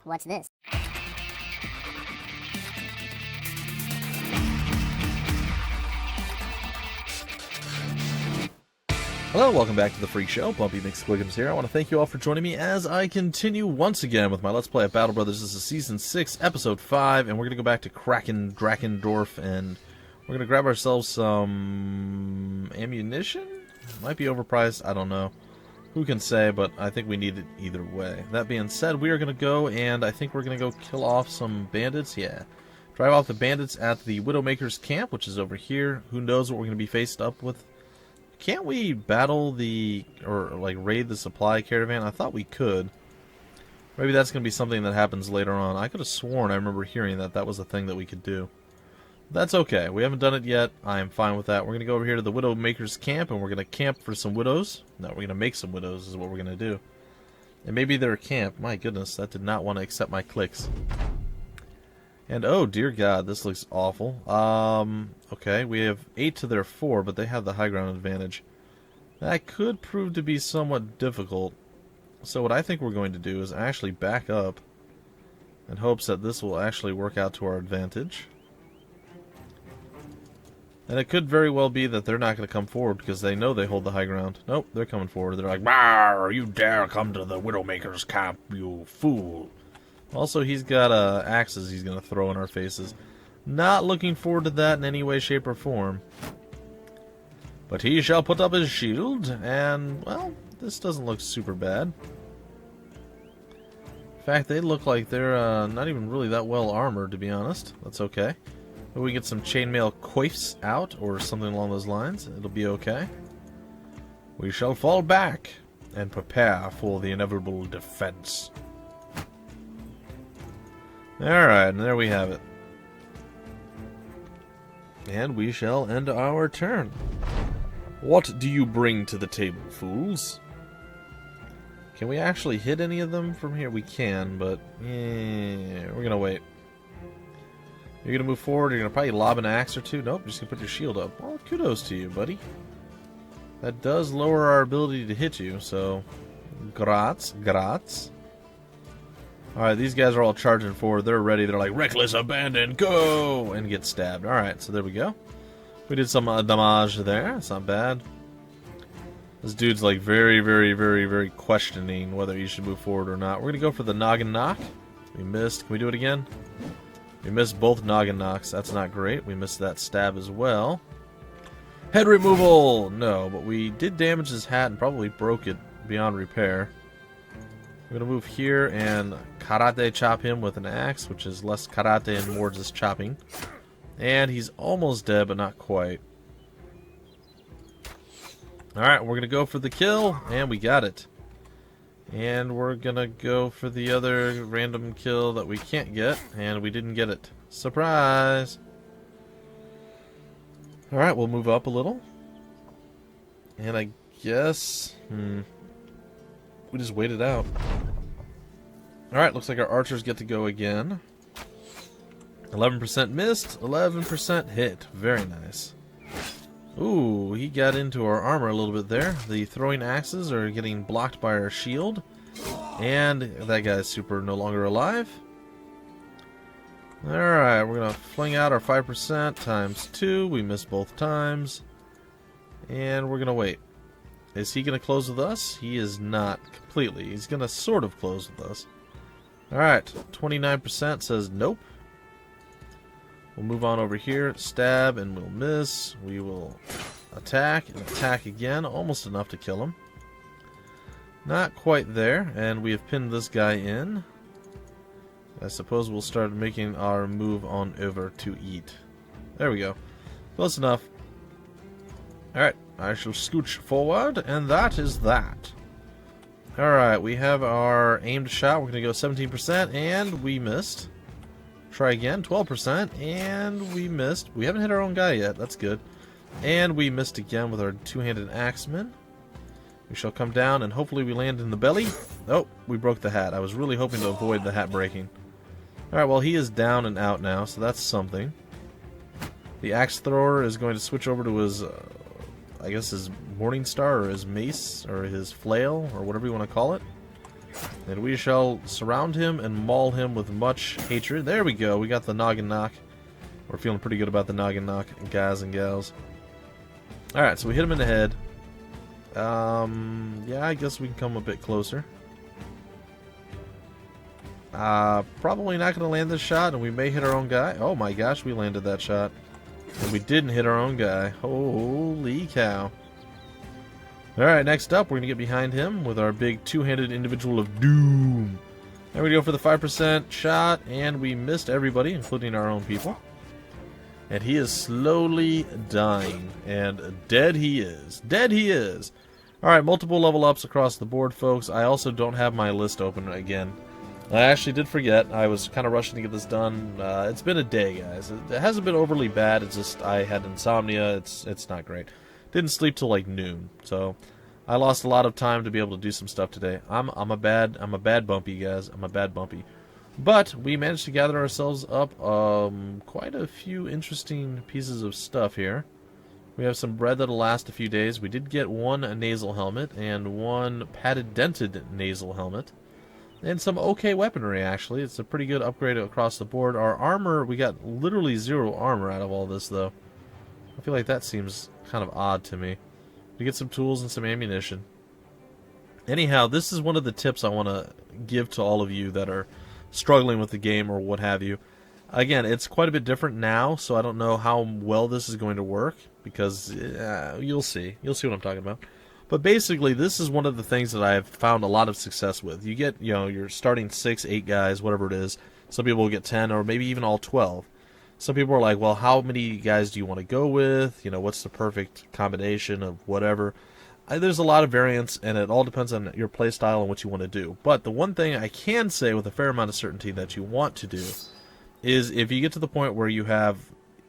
What's this? Hello, welcome back to the Freak Show. Bumpy McSquiggums here. I want to thank you all for joining me as I continue once again with my Let's Play of Battle Brothers. This is Season 6, Episode 5, and we're going to go back to Drakendorf, and we're going to grab ourselves some ammunition? Might be overpriced, I don't know. Who can say, but I think we need it either way. That being said, we are going to go, and I think we're going to go kill off some bandits. Yeah. Drive off the bandits at the Widowmaker's camp, which is over here. Who knows what we're going to be faced up with. Can't we battle the, or like raid the supply caravan? I thought we could. Maybe that's going to be something that happens later on. I could have sworn I remember hearing that that was a thing that we could do. That's okay. We haven't done it yet. I am fine with that. We're going to go over here to the Widowmaker's camp, and we're going to camp for some widows. No, we're going to make some widows is what we're going to do. And maybe they're a camp. My goodness, that did not want to accept my clicks. And oh dear God, this looks awful. Okay, we have 8 to their 4, but they have the high ground advantage. That could prove to be somewhat difficult. So what I think we're going to do is actually back up in hopes that this will actually work out to our advantage. And it could very well be that they're not going to come forward because they know they hold the high ground. Nope, they're coming forward. They're like, "Bar, you dare come to the Widowmaker's camp, you fool." Also, he's got axes he's going to throw in our faces. Not looking forward to that in any way, shape, or form. But he shall put up his shield, and, well, this doesn't look super bad. In fact, they look like they're not even really that well armored, to be honest. That's okay. Maybe we get some chainmail coifs out, or something along those lines. It'll be okay. We shall fall back, and prepare for the inevitable defense. Alright, and there we have it. And we shall end our turn. What do you bring to the table, fools? Can we actually hit any of them from here? We can, but we're gonna wait. You're gonna move forward, you're gonna probably lob an axe or two. Nope, just gonna put your shield up. Well, kudos to you, buddy. That does lower our ability to hit you, so grats. Alright, these guys are all charging forward. They're ready. They're like, reckless abandon, go! And get stabbed. Alright, so there we go. We did some damage there. That's not bad. This dude's like very questioning whether he should move forward or not. We're going to go for the noggin knock. We missed. Can we do it again? We missed both noggin knocks. That's not great. We missed that stab as well. Head removal! No, but we did damage his hat and probably broke it beyond repair. We're going to move here and karate chop him with an axe, which is less karate and more just chopping. And he's almost dead, but not quite. Alright, we're going to go for the kill, and we got it. And we're going to go for the other random kill that we can't get, and we didn't get it. Surprise! Alright, we'll move up a little. And I guess... we just wait it out. Alright, looks like our archers get to go again. 11% missed, 11% hit. Very nice. Ooh, he got into our armor a little bit there. The throwing axes are getting blocked by our shield. And that guy's super no longer alive. Alright, we're going to fling out our 5% times 2. We missed both times. And we're going to wait. Is he going to close with us? He is not completely. He's going to sort of close with us. Alright, 29% says nope. We'll move on over here, stab, and we'll miss. We will attack and attack again, almost enough to kill him. Not quite there, and we have pinned this guy in. I suppose we'll start making our move on over to eat. There we go. Close enough. Alright, I shall scooch forward, and that is that. Alright, we have our aimed shot. We're going to go 17%, and we missed. Try again, 12%, and we missed. We haven't hit our own guy yet, that's good. And we missed again with our two-handed axeman. We shall come down, and hopefully we land in the belly. Oh, we broke the hat. I was really hoping to avoid the hat breaking. Alright, well, he is down and out now, so that's something. The axe thrower is going to switch over to his... I guess his Morning Star, or his mace, or his flail, or whatever you want to call it. And we shall surround him and maul him with much hatred. There we go. We got the noggin knock. We're feeling pretty good about the noggin knock, guys and gals. Alright, so we hit him in the head. Yeah, I guess we can come a bit closer. Probably not going to land this shot, and we may hit our own guy. Oh my gosh, we landed that shot. And we didn't hit our own guy. Holy cow. Alright, next up, we're going to get behind him with our big two-handed individual of doom. There we go for the 5% shot, and we missed everybody, including our own people. And he is slowly dying. And dead he is. Dead he is. Alright, multiple level ups across the board, folks. I also don't have my list open again. I actually did forget. I was kind of rushing to get this done. It's been a day, guys. It hasn't been overly bad. It's just I had insomnia. It's not great. Didn't sleep till like noon, so I lost a lot of time to be able to do some stuff today. I'm a bad Bumpy, guys. I'm a bad Bumpy. But we managed to gather ourselves up quite a few interesting pieces of stuff here. We have some bread that'll last a few days. We did get one nasal helmet and one padded dented nasal helmet. And some okay weaponry, actually. It's a pretty good upgrade across the board. Our armor, we got literally 0 armor out of all this, though. I feel like that seems kind of odd to me. We get some tools and some ammunition. Anyhow, this is one of the tips I want to give to all of you that are struggling with the game or what have you. Again, it's quite a bit different now, so I don't know how well this is going to work, because you'll see. You'll see what I'm talking about. But basically, this is one of the things that I've found a lot of success with. You get, you're starting 6, 8 guys, whatever it is. Some people will get 10, or maybe even all 12. Some people are like, well, how many guys do you want to go with? What's the perfect combination of whatever? There's a lot of variance, and it all depends on your play style and what you want to do. But the one thing I can say with a fair amount of certainty that you want to do is if you get to the point where you have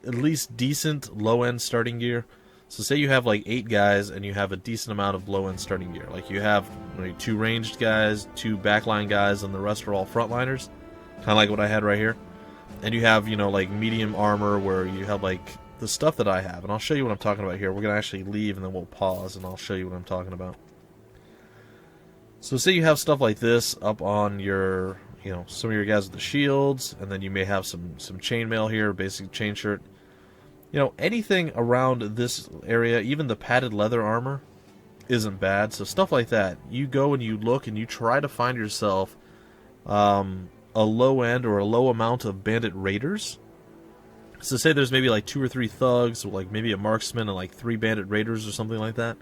at least decent low-end starting gear. So say you have like 8 guys and you have a decent amount of low-end starting gear. Like you have maybe 2 ranged guys, 2 backline guys, and the rest are all frontliners. Kind of like what I had right here. And you have, like medium armor where you have like the stuff that I have. And I'll show you what I'm talking about here. We're going to actually leave and then we'll pause and I'll show you what I'm talking about. So say you have stuff like this up on your, some of your guys with the shields. And then you may have some chainmail here, basic chain shirt. Anything around this area, even the padded leather armor, isn't bad. So stuff like that, you go and you look and you try to find yourself a low end or a low amount of Bandit Raiders. So say there's maybe like 2 or 3 thugs, or like maybe a marksman and like 3 Bandit Raiders or something like that.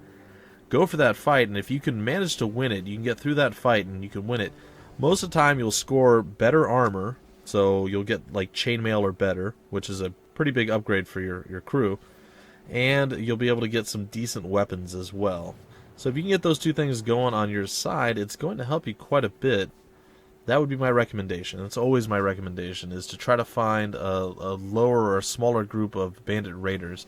Go for that fight, and if you can manage to win it, you can get through that fight and you can win it. Most of the time you'll score better armor, so you'll get like chainmail or better, which is a pretty big upgrade for your crew, and you'll be able to get some decent weapons as well. So if you can get those 2 things going on your side, it's going to help you quite a bit. That would be my recommendation. It's always my recommendation, is to try to find a lower or a smaller group of Bandit Raiders,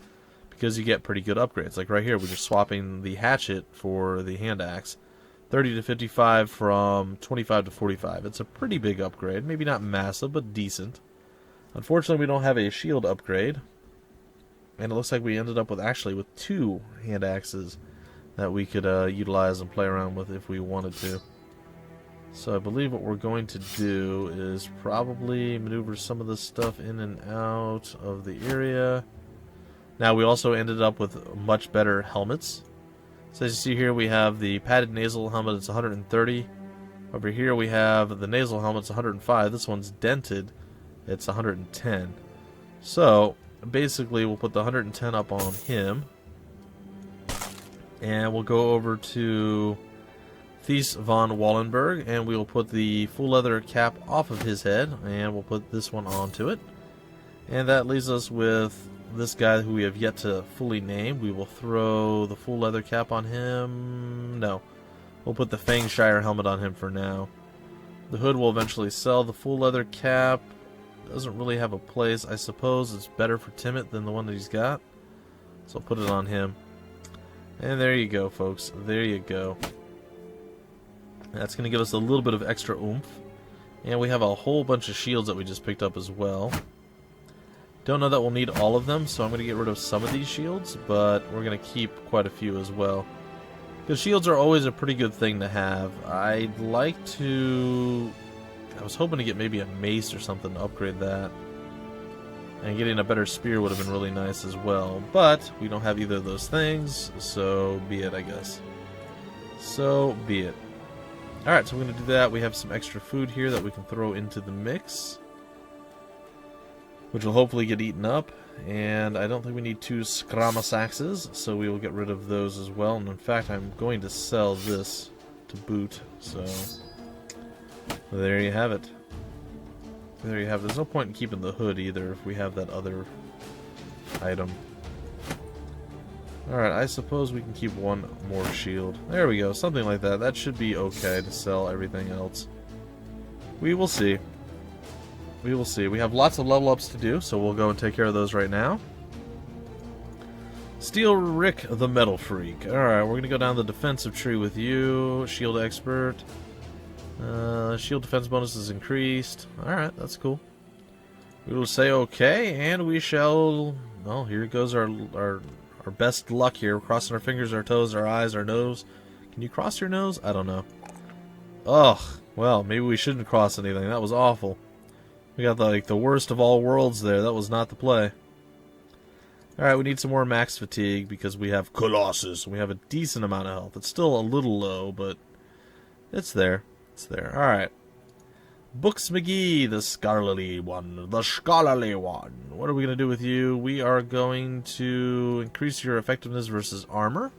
because you get pretty good upgrades. Like right here, we're just swapping the hatchet for the hand axe. 30 to 55 from 25 to 45. It's a pretty big upgrade. Maybe not massive, but decent. Unfortunately, we don't have a shield upgrade, and it looks like we ended up with 2 hand axes that we could utilize and play around with if we wanted to. So I believe what we're going to do is probably maneuver some of this stuff in and out of the area. Now we also ended up with much better helmets. So as you see here, we have the padded nasal helmet, it's 130. Over here we have the nasal helmet, it's 105. This one's dented, it's 110. So basically we'll put the 110 up on him, and we'll go over to Thies von Wallenberg, and we will put the full leather cap off of his head, and we'll put this one onto it. And that leaves us with this guy who we have yet to fully name. We will throw the full leather cap on him. No, we'll put the Fangshire helmet on him for now. The hood will eventually sell. The full leather cap doesn't really have a place. I suppose it's better for Timmet than the one that he's got, so I'll put it on him. And there you go, folks. There you go. That's going to give us a little bit of extra oomph. And we have a whole bunch of shields that we just picked up as well. Don't know that we'll need all of them, so I'm going to get rid of some of these shields, but we're going to keep quite a few as well. Because shields are always a pretty good thing to have. I'd like to... I was hoping to get maybe a mace or something to upgrade that. And getting a better spear would have been really nice as well. But we don't have either of those things, so be it, I guess. So be it. Alright, so we're going to do that. We have some extra food here that we can throw into the mix, which will hopefully get eaten up. And I don't think we need 2 scramasaxes, so we will get rid of those as well. And in fact, I'm going to sell this to boot, so there you have it. There you have it. There's no point in keeping the hood either if we have that other item. Alright, I suppose we can keep 1 more shield. There we go, something like that. That should be okay to sell everything else. We will see. We will see. We have lots of level ups to do, so we'll go and take care of those right now. Steel Rick the Metal Freak. Alright, we're going to go down the defensive tree with you. Shield Expert. Shield defense bonus is increased. Alright, that's cool. We will say okay, and we shall... Well, here goes our best luck here. We're crossing our fingers, our toes, our eyes, our nose. Can you cross your nose? I don't know. Ugh. Well, maybe we shouldn't cross anything. That was awful. We got like the worst of all worlds there. That was not the play. Alright, we need some more max fatigue because we have Colossus. We have a decent amount of health. It's still a little low, but it's there. It's there. Alright. Books McGee, the scholarly one. The scholarly one. What are we going to do with you? We are going to increase your effectiveness versus armor.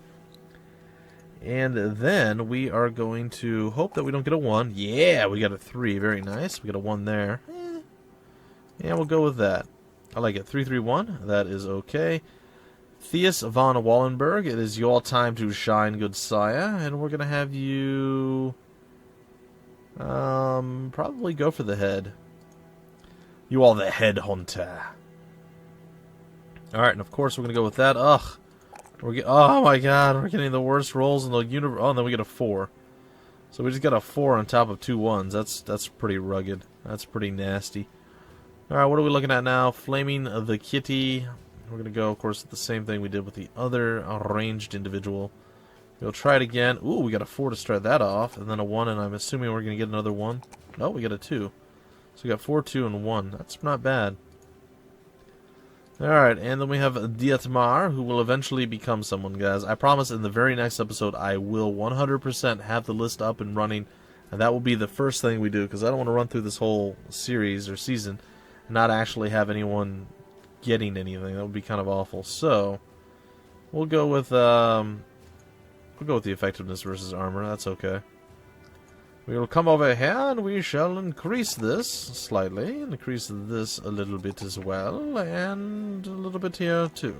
And then we are going to hope that we don't get a 1. Yeah, we got a 3. Very nice. We got a 1 there. Yeah, we'll go with that. I like it. 331. That is okay. Theus von Wallenberg, it is your time to shine, good sire. And we're going to have you... probably go for the head. You are the head hunter. Alright, and of course we're going to go with that. Ugh. Oh my god, we're getting the worst rolls in the universe. Oh, and then we get a 4. So we just got a 4 on top of 2 1s. That's pretty rugged. That's pretty nasty. Alright, what are we looking at now? Flaming the Kitty. We're going to go, of course, with the same thing we did with the other ranged individual. We'll try it again. Ooh, we got a 4 to start that off, and then a 1, and I'm assuming we're going to get another 1. No, we got a 2. So we got 4, 2, and 1. That's not bad. Alright, and then we have Dietmar, who will eventually become someone, guys. I promise in the very next episode I will 100% have the list up and running, and that will be the first thing we do, because I don't want to run through this whole series or season and not actually have anyone getting anything. That would be kind of awful. So, we'll go with the effectiveness versus armor. That's okay. We will come over here and we shall increase this slightly. Increase this a little bit as well. And a little bit here too.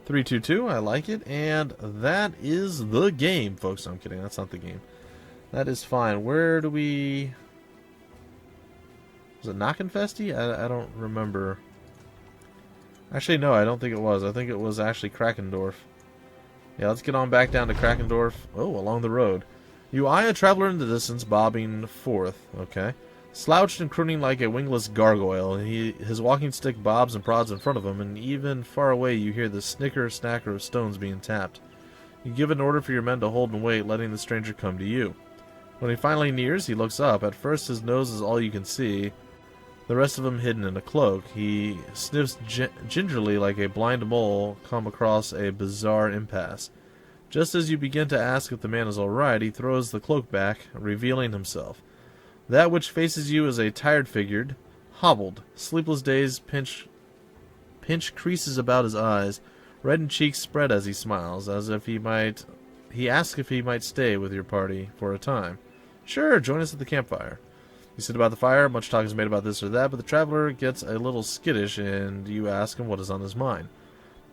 322, I like it. And that is the game, folks. No, I'm kidding. That's not the game. That is fine. Where do we... Was it Knockenfesty? I don't remember. Actually, no, I don't think it was. I think it was actually Krakendorf. Yeah, let's get on back down to Krakendorf. Oh, along the road. You eye a traveler in the distance, bobbing forth. Okay. Slouched and crooning like a wingless gargoyle, his walking stick bobs and prods in front of him, and even far away you hear the snicker-snacker of stones being tapped. You give an order for your men to hold and wait, letting the stranger come to you. When he finally nears, he looks up. At first, his nose is all you can see, the rest of him hidden in a cloak. He sniffs gingerly like a blind mole come across a bizarre impasse. Just as you begin to ask if the man is all right, he throws the cloak back, revealing himself. That which faces you is a tired-figured, hobbled, sleepless days, pinch creases about his eyes, reddened cheeks spread as he smiles, as if he asks if he might stay with your party for a time. Sure, join us at the campfire. You sit about the fire, much talk is made about this or that, but the traveler gets a little skittish, and you ask him what is on his mind.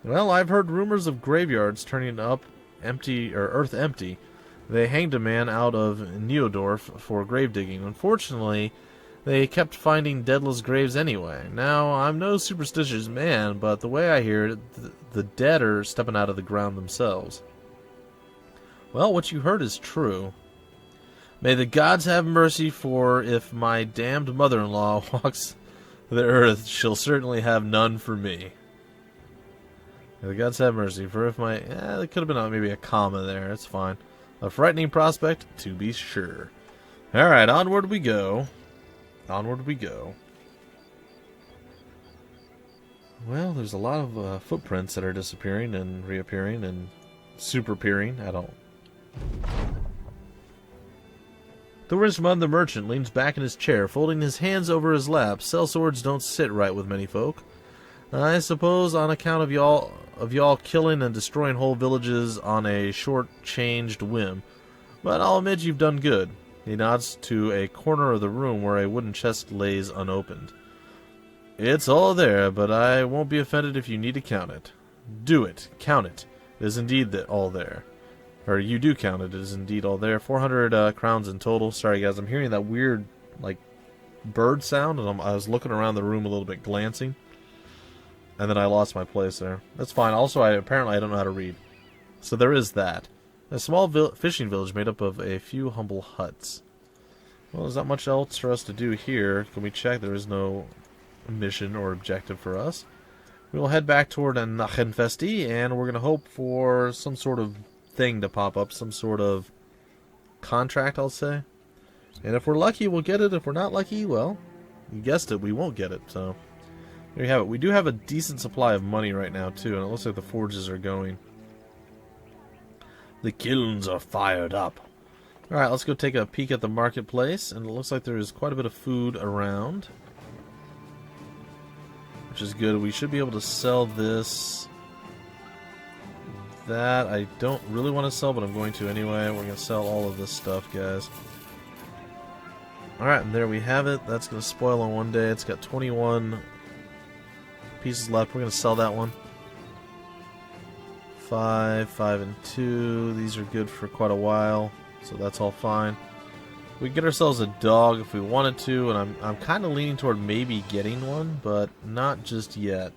Well, I've heard rumors of graveyards turning up empty, or earth empty. They hanged a man out of Neodorf for grave digging. Unfortunately, they kept finding deadless graves anyway. Now, I'm no superstitious man, but the way I hear it, the dead are stepping out of the ground themselves. Well, what you heard is true. May the gods have mercy, for if my damned mother-in-law walks the earth, she'll certainly have none for me. The gods have mercy. For if my... there could have been maybe a comma there. It's fine. A frightening prospect, to be sure. Alright, onward we go. Onward we go. Well, there's a lot of footprints that are disappearing and reappearing and super-appearing. I don't... The Richmond the merchant leans back in his chair, folding his hands over his lap. Sellswords don't sit right with many folk. I suppose on account of y'all killing and destroying whole villages on a short-changed whim. But I'll admit you've done good. He nods to a corner of the room where a wooden chest lays unopened. It's all there, but I won't be offended if you need to count it. Do it. Count it. It is indeed all there. Or you do count it. It is indeed all there. 400 crowns in total. Sorry, guys. I'm hearing that weird, like, bird sound, and I was looking around the room a little bit, glancing. And then I lost my place there. That's fine. Also, apparently I don't know how to read. So there is that. A small fishing village made up of a few humble huts. Well, there's not much else for us to do here. Can we check? There is no mission or objective for us. We will head back toward Nachenfesti, and we're going to hope for some sort of thing to pop up. Some sort of contract, I'll say. And if we're lucky, we'll get it. If we're not lucky, well, you guessed it, we won't get it. So there you have it. We do have a decent supply of money right now, too, and it looks like the forges are going. The kilns are fired up. Alright, let's go take a peek at the marketplace, and it looks like there is quite a bit of food around, which is good. We should be able to sell this. That I don't really want to sell, but I'm going to anyway. We're going to sell all of this stuff, guys. Alright, and there we have it. That's going to spoil on one day. It's got 21 pieces left. We're going to sell that one. 5, 5, and 2. These are good for quite a while, so that's all fine. We can get ourselves a dog if we wanted to, and I'm kind of leaning toward maybe getting one, but not just yet.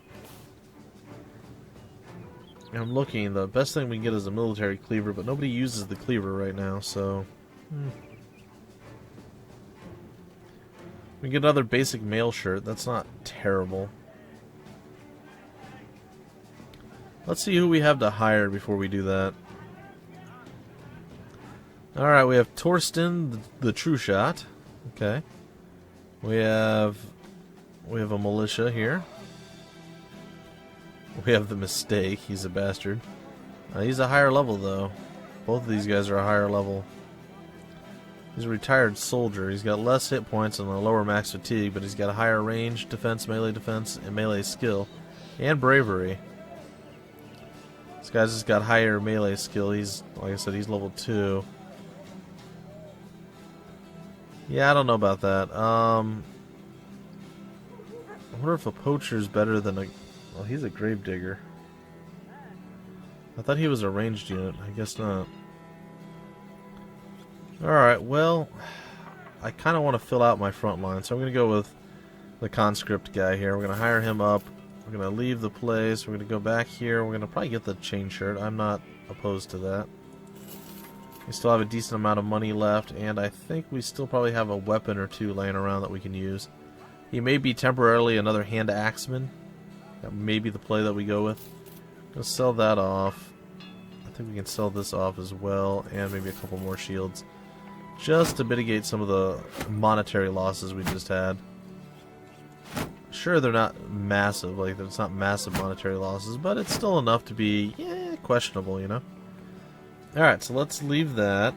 I'm looking. The best thing we can get is a military cleaver, but nobody uses the cleaver right now, so... We can get another basic mail shirt. That's not terrible. Let's see who we have to hire before we do that. Alright, we have Torsten, the True Shot. Okay. We have a militia here. We have the Mistake. He's a bastard. He's a higher level, though. Both of these guys are a higher level. He's a retired soldier. He's got less hit points and a lower max fatigue, but he's got a higher range, defense, and melee skill, and bravery. This guy's just got higher melee skill. He's, like I said, he's level 2. Yeah, I don't know about that. I wonder if a poacher's better than a... Well, he's a gravedigger. I thought he was a ranged unit. I guess not. Alright, well, I kind of want to fill out my front line, so I'm going to go with the conscript guy here. We're going to hire him up. We're going to leave the place. We're going to go back here. We're going to probably get the chain shirt. I'm not opposed to that. We still have a decent amount of money left, and I think we still probably have a weapon or two laying around that we can use. He may be temporarily another hand axeman. That may be the play that we go with. Let's sell that off. I think we can sell this off as well, and maybe a couple more shields, just to mitigate some of the monetary losses we just had. Sure, they're not massive, like it's not massive monetary losses, but it's still enough to be, questionable, you know? Alright, so let's leave that.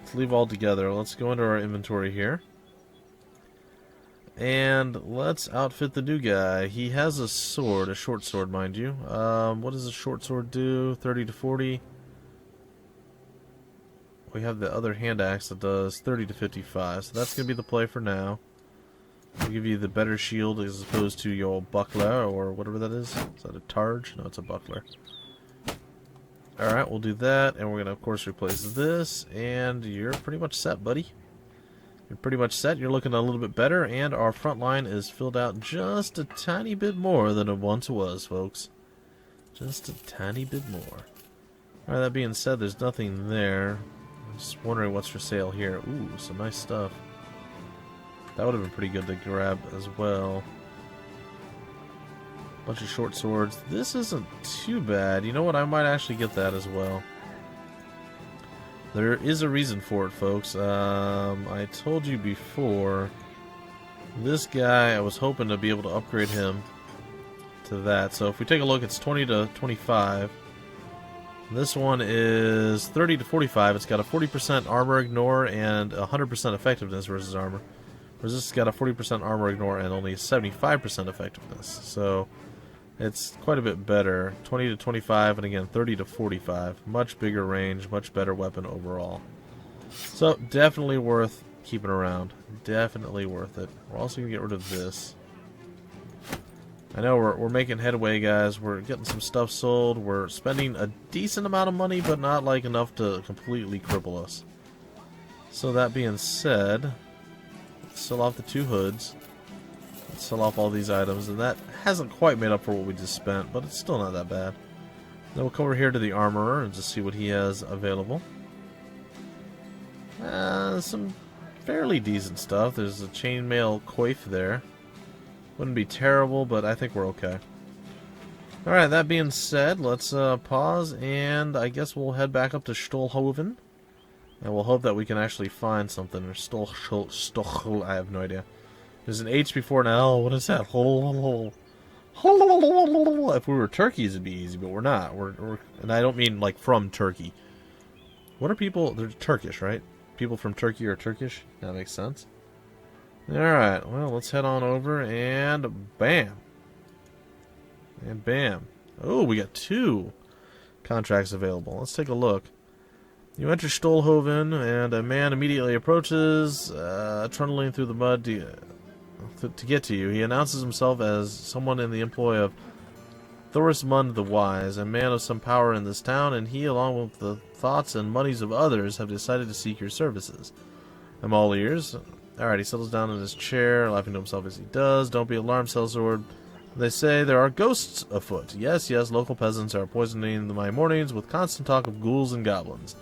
Let's leave all together. Let's go into our inventory here. And let's outfit the new guy. He has a sword, a short sword, mind you. What does a short sword do? 30 to 40. We have the other hand axe that does 30 to 55, so that's going to be the play for now. We'll give you the better shield as opposed to your buckler, or whatever that is. Is that a targe? No, it's a buckler. Alright, we'll do that, and we're going to, of course, replace this, and you're pretty much set, buddy. You're pretty much set. You're looking a little bit better, and our front line is filled out just a tiny bit more than it once was, folks. Just a tiny bit more. Alright, that being said, there's nothing there. I'm just wondering what's for sale here. Ooh, some nice stuff. That would have been pretty good to grab as well. Bunch of short swords. This isn't too bad. You know what? I might actually get that as well. There is a reason for it, folks. I told you before, this guy, I was hoping to be able to upgrade him to that. So if we take a look, it's 20 to 25. This one is 30 to 45. It's got a 40% armor ignore and 100% effectiveness versus armor. Whereas this has got a 40% armor ignore and only 75% effectiveness. So it's quite a bit better. 20 to 25 and again 30 to 45. Much bigger range, much better weapon overall. So definitely worth keeping around. Definitely worth it. We're also going to get rid of this. I know we're making headway, guys. We're getting some stuff sold. We're spending a decent amount of money, but not like enough to completely cripple us. So that being said, let's sell off the 2 hoods. Let's sell off all these items, and that hasn't quite made up for what we just spent, but it's still not that bad. Then we'll come over here to the armorer and just see what he has available. Some fairly decent stuff. There's a chainmail coif there. Wouldn't be terrible, but I think we're okay. Alright, that being said, let's pause, and I guess we'll head back up to Stolhoven. And we'll hope that we can actually find something. Or Stol, I have no idea. There's an H before an L. What is that? If we were Turkeys, it'd be easy, but we're not. And I don't mean like from Turkey. What are people? They're Turkish, right? People from Turkey are Turkish? That makes sense. Alright, well, let's head on over, and bam. And bam. Oh, we got 2 contracts available. Let's take a look. You enter Stolhoven, and a man immediately approaches, trundling through the mud to get to you. He announces himself as someone in the employ of Thorismund the Wise, a man of some power in this town, and he, along with the thoughts and monies of others, have decided to seek your services. I'm all ears. Alright, he settles down in his chair, laughing to himself as he does. Don't be alarmed, sellsword. They say there are ghosts afoot. Yes, local peasants are poisoning my mornings with constant talk of ghouls and goblins.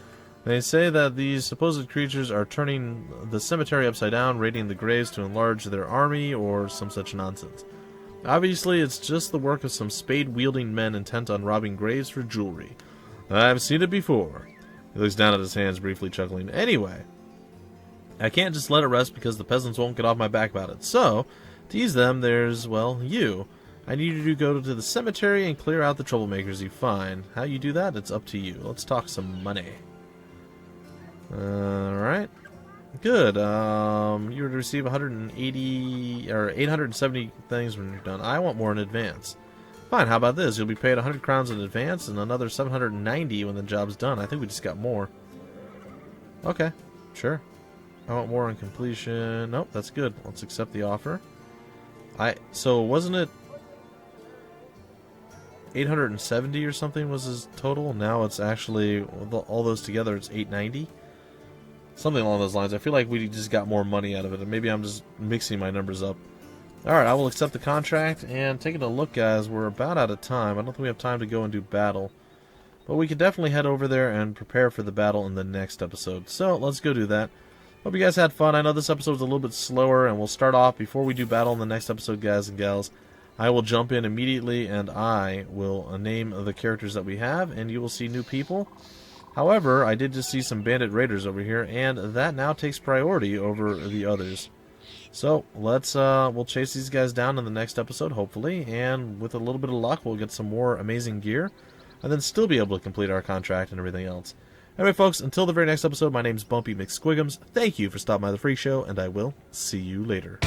They say that these supposed creatures are turning the cemetery upside down, raiding the graves to enlarge their army, or some such nonsense. Obviously, it's just the work of some spade-wielding men intent on robbing graves for jewelry. I've seen it before. He looks down at his hands, briefly chuckling. Anyway, I can't just let it rest because the peasants won't get off my back about it. So, to ease them, there's, well, you. I need you to go to the cemetery and clear out the troublemakers you find. How you do that, it's up to you. Let's talk some money. Alright. Good. You would receive 180 or 870 things when you're done. I want more in advance. Fine, how about this? You'll be paid 100 crowns in advance and another 790 when the job's done. I think we just got more. Okay, sure. I want more on completion. Nope, that's good. Let's accept the offer. So wasn't it 870 or something was his total? Now it's actually, all those together, it's 890? Something along those lines. I feel like we just got more money out of it, and maybe I'm just mixing my numbers up. Alright, I will accept the contract, and taking a look, guys, we're about out of time. I don't think we have time to go and do battle. But we can definitely head over there and prepare for the battle in the next episode. So, let's go do that. Hope you guys had fun. I know this episode was a little bit slower, and we'll start off before we do battle in the next episode, guys and gals. I will jump in immediately, and I will name the characters that we have, and you will see new people. However, I did just see some Bandit Raiders over here, and that now takes priority over the others. So, we'll chase these guys down in the next episode, hopefully, and with a little bit of luck, we'll get some more amazing gear, and then still be able to complete our contract and everything else. Anyway, folks, until the very next episode, my name's Bumpy McSquigums. Thank you for stopping by the Freak Show, and I will see you later.